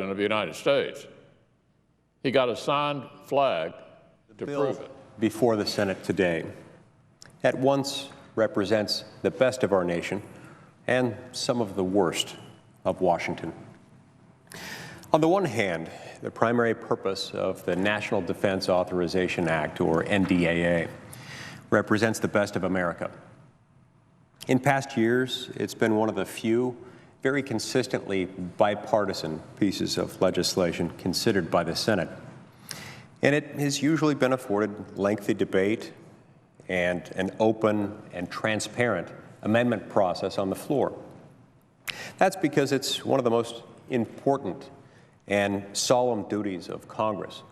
President of the United States. He got a signed flag to prove it. Before the Senate today at once represents the best of our nation and some of the worst of Washington. On the one hand, the primary purpose of the National Defense Authorization Act, or NDAA, represents the best of America. In past years, it's been one of the few very consistently bipartisan pieces of legislation considered by the Senate. And it has usually been afforded lengthy debate and an open and transparent amendment process on the floor. That's because it's one of the most important and solemn duties of Congress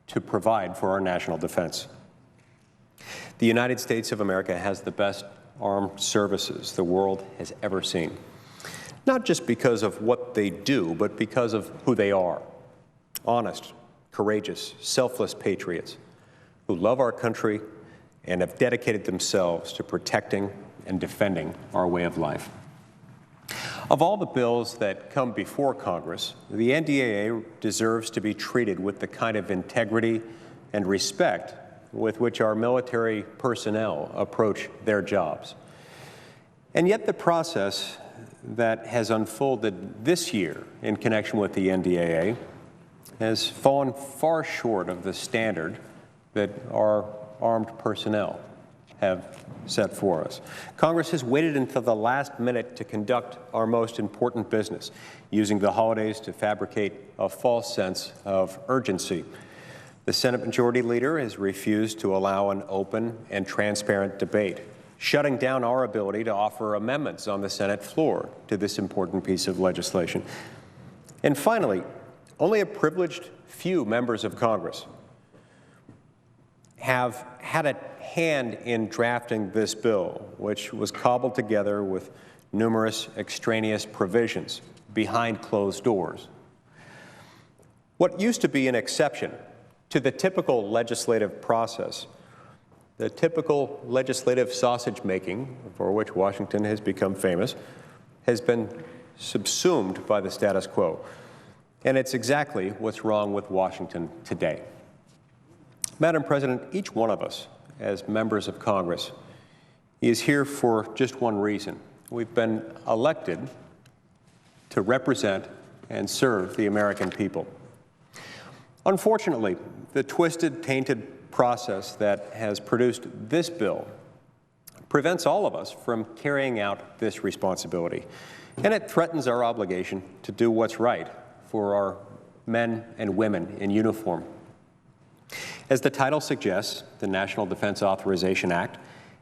to provide for our national defense. The United States of America has the best armed services the world has ever seen, not just because of what they do, but because of who they are: honest, courageous, selfless patriots who love our country and have dedicated themselves to protecting and defending our way of life. Of all the bills that come before Congress, the NDAA deserves to be treated with the kind of integrity and respect with which our military personnel approach their jobs. And yet the process that has unfolded this year in connection with the NDAA has fallen far short of the standard that our armed personnel have set for us. Congress has waited until the last minute to conduct our most important business, using the holidays to fabricate a false sense of urgency. The Senate Majority Leader has refused to allow an open and transparent debate, shutting down our ability to offer amendments on the Senate floor to this important piece of legislation. And finally, only a privileged few members of Congress have had a hand in drafting this bill, which was cobbled together with numerous extraneous provisions behind closed doors. What used to be an exception to the typical legislative process, the typical legislative sausage-making, for which Washington has become famous, has been subsumed by the status quo. And it's exactly what's wrong with Washington today. Madam President, each one of us, as members of Congress, is here for just one reason. We've been elected to represent and serve the American people. Unfortunately, the twisted, tainted process that has produced this bill prevents all of us from carrying out this responsibility, and it threatens our obligation to do what's right for our men and women in uniform. As the title suggests, the National Defense Authorization Act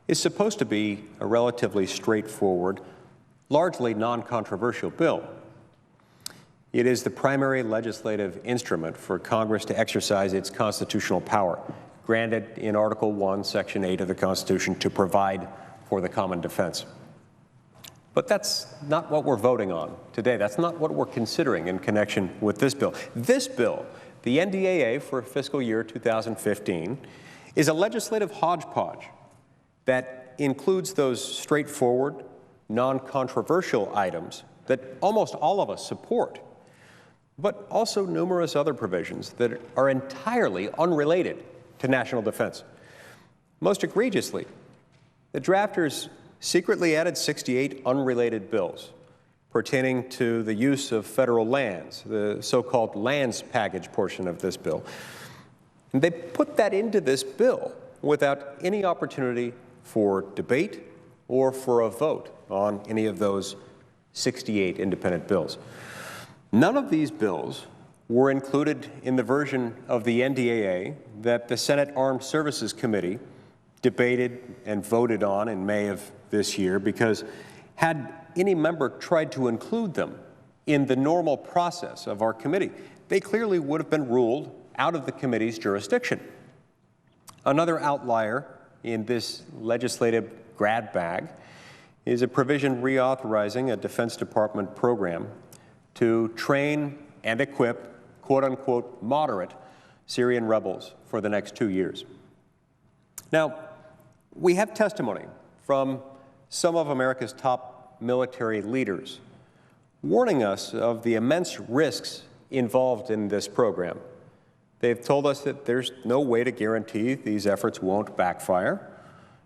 is supposed to be a relatively straightforward, largely non-controversial bill. It is the primary legislative instrument for Congress to exercise its constitutional power, granted in Article 1, Section 8 of the Constitution, to provide for the common defense. But that's not what we're voting on today. That's not what we're considering in connection with this bill. This bill, the NDAA for fiscal year 2015, is a legislative hodgepodge that includes those straightforward, non-controversial items that almost all of us support, but also numerous other provisions that are entirely unrelated to national defense. Most egregiously, the drafters secretly added 68 unrelated bills pertaining to the use of federal lands, the so-called lands package portion of this bill. And they put that into this bill without any opportunity for debate or for a vote on any of those 68 independent bills. None of these bills were included in the version of the NDAA that the Senate Armed Services Committee debated and voted on in May of this year, because had any member tried to include them in the normal process of our committee, they clearly would have been ruled out of the committee's jurisdiction. Another outlier in this legislative grab bag is a provision reauthorizing a Defense Department program to train and equip, quote-unquote, moderate Syrian rebels for the next 2 years. Now, we have testimony from some of America's top military leaders warning us of the immense risks involved in this program. They've told us that there's no way to guarantee these efforts won't backfire,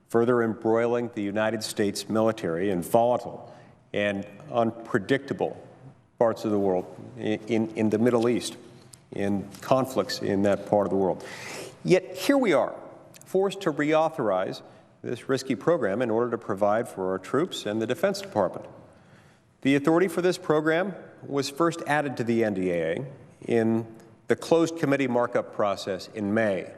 further embroiling the United States military in volatile and unpredictable parts of the world, in the Middle East, in conflicts in that part of the world. Yet here we are, forced to reauthorize this risky program in order to provide for our troops and the Defense Department. The authority for this program was first added to the NDAA in the closed committee markup process in May,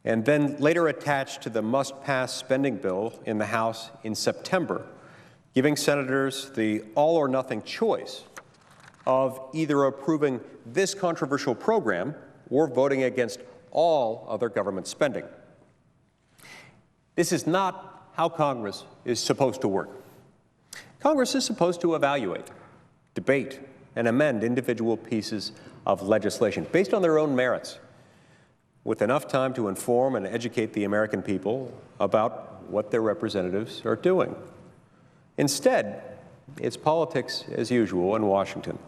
and then later attached to the must-pass spending bill in the House in September, giving senators the all-or-nothing choice of either approving this controversial program or voting against all other government spending. This is not how Congress is supposed to work. Congress is supposed to evaluate, debate, and amend individual pieces of legislation based on their own merits, with enough time to inform and educate the American people about what their representatives are doing. Instead, it's politics as usual in Washington.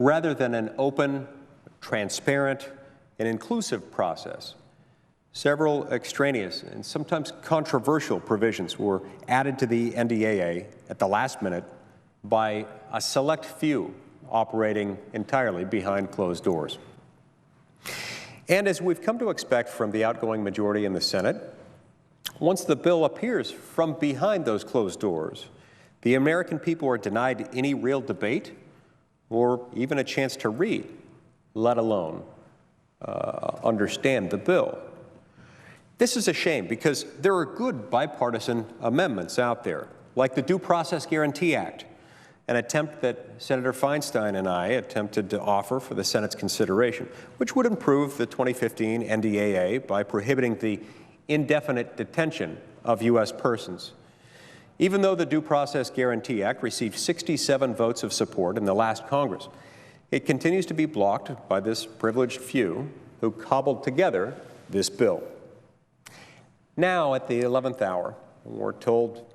Rather than an open, transparent, and inclusive process, several extraneous and sometimes controversial provisions were added to the NDAA at the last minute by a select few operating entirely behind closed doors. And as we've come to expect from the outgoing majority in the Senate, once the bill appears from behind those closed doors, the American people are denied any real debate or even a chance to read, let alone understand the bill. This is a shame because there are good bipartisan amendments out there, like the Due Process Guarantee Act, an attempt that Senator Feinstein and I attempted to offer for the Senate's consideration, which would improve the 2015 NDAA by prohibiting the indefinite detention of U.S. persons. Even though the Due Process Guarantee Act received 67 votes of support in the last Congress, it continues to be blocked by this privileged few who cobbled together this bill. Now, at the 11th hour, we're told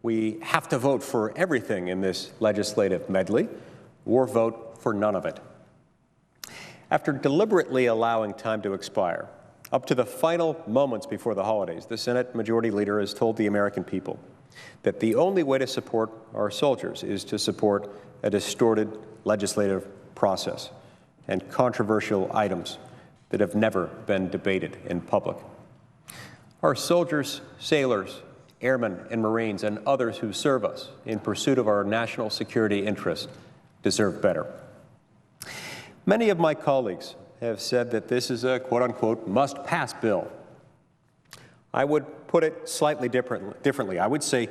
we have to vote for everything in this legislative medley or vote for none of it. After deliberately allowing time to expire, up to the final moments before the holidays, the Senate Majority Leader has told the American people that the only way to support our soldiers is to support a distorted legislative process and controversial items that have never been debated in public. Our soldiers, sailors, airmen and Marines, and others who serve us in pursuit of our national security interests deserve better. Many of my colleagues have said that this is a quote-unquote must-pass bill. I would put it slightly differently. I would say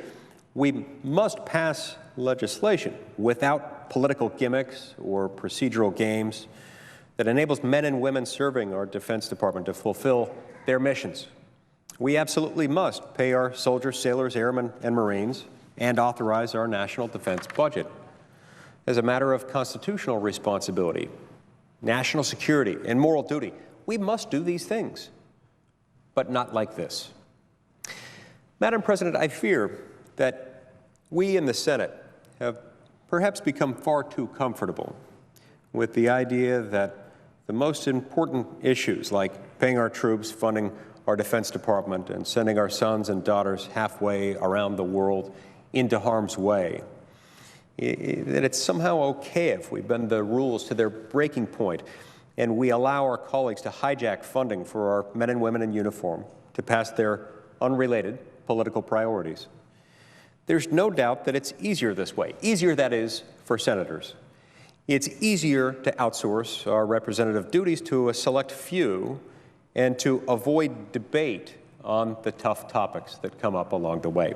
we must pass legislation without political gimmicks or procedural games that enables men and women serving our Defense Department to fulfill their missions. We absolutely must pay our soldiers, sailors, airmen, and Marines and authorize our national defense budget. As a matter of constitutional responsibility, national security, and moral duty, we must do these things, but not like this. Madam President, I fear that we in the Senate have perhaps become far too comfortable with the idea that the most important issues, like paying our troops, funding our Defense Department, and sending our sons and daughters halfway around the world into harm's way, that it's somehow okay if we bend the rules to their breaking point and we allow our colleagues to hijack funding for our men and women in uniform to pass their unrelated political priorities. There's no doubt that it's easier this way. Easier, that is, for senators. It's easier to outsource our representative duties to a select few and to avoid debate on the tough topics that come up along the way.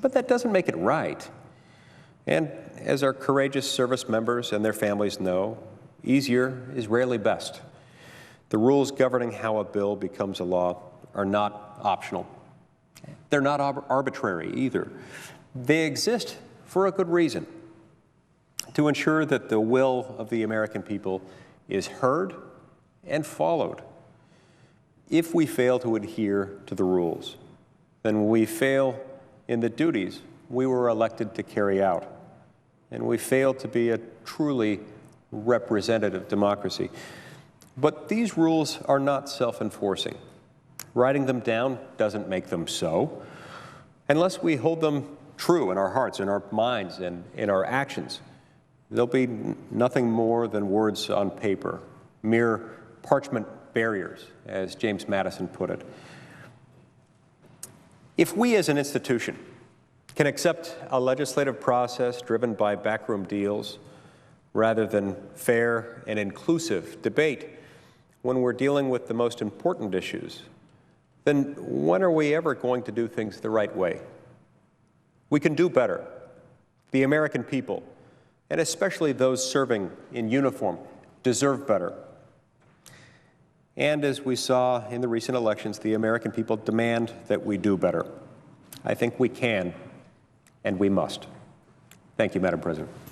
But that doesn't make it right. And as our courageous service members and their families know, easier is rarely best. The rules governing how a bill becomes a law are not optional. They're not arbitrary either. They exist for a good reason, to ensure that the will of the American people is heard and followed. If we fail to adhere to the rules, then we fail in the duties we were elected to carry out, and we fail to be a truly representative democracy. But these rules are not self-enforcing. Writing them down doesn't make them so. Unless we hold them true in our hearts, in our minds, and in our actions, they'll be nothing more than words on paper, mere parchment barriers, as James Madison put it. If we as an institution can accept a legislative process driven by backroom deals rather than fair and inclusive debate when we're dealing with the most important issues, then when are we ever going to do things the right way? We can do better. The American people, and especially those serving in uniform, deserve better. And as we saw in the recent elections, the American people demand that we do better. I think we can, and we must. Thank you, Madam President.